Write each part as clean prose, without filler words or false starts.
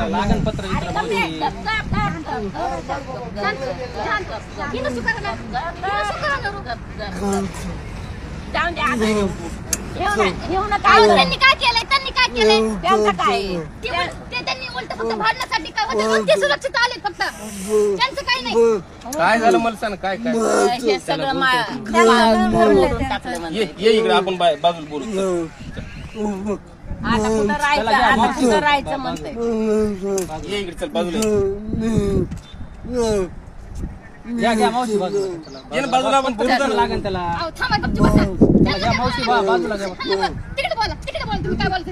लागण पत्र त्यांनी काय केलंय त्यांचं काय त्यांनी उलट फक्त भांडण्यासाठी काय होते ते सुरक्षित आले फक्त त्यांचं काही नाही काय झालं मला सांग काय काय हे सगळं ये इकडे आपण बाजूला बोलू आता कुठं राहायचं म्हणते ये इकडे चल बाजूला घ्या मावशी बाजूला ये ना बाजूला आपण बोलू तर लागेल त्याला थांबा गपची बसा घ्या मावशी बाजूला घ्या तिकडे बोला तुम्ही काय बोलते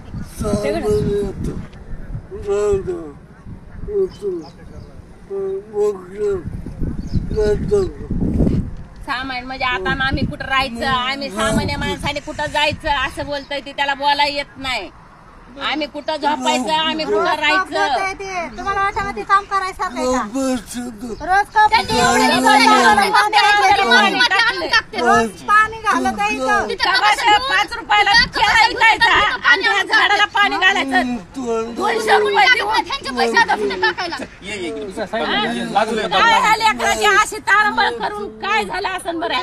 सामान म्हणजे आता आम्ही कुठं राहायचं आम्ही सामान्य माणसाने कुठं जायचं असं बोलतोय ते त्याला बोलायला येत नाही आम्ही कुठं झोपायचं आम्ही कुठं राहायचं तुम्हाला वाटामध्ये काम करायचं रोज पाणी घालत 5 रुपयाला झाडाला पाणी घालायचं 200 रुपये त्यांचे पैसे आता कुठे टाकायला बाजूला काय झाले अशी तारंबळ करून काय झालं असं बरं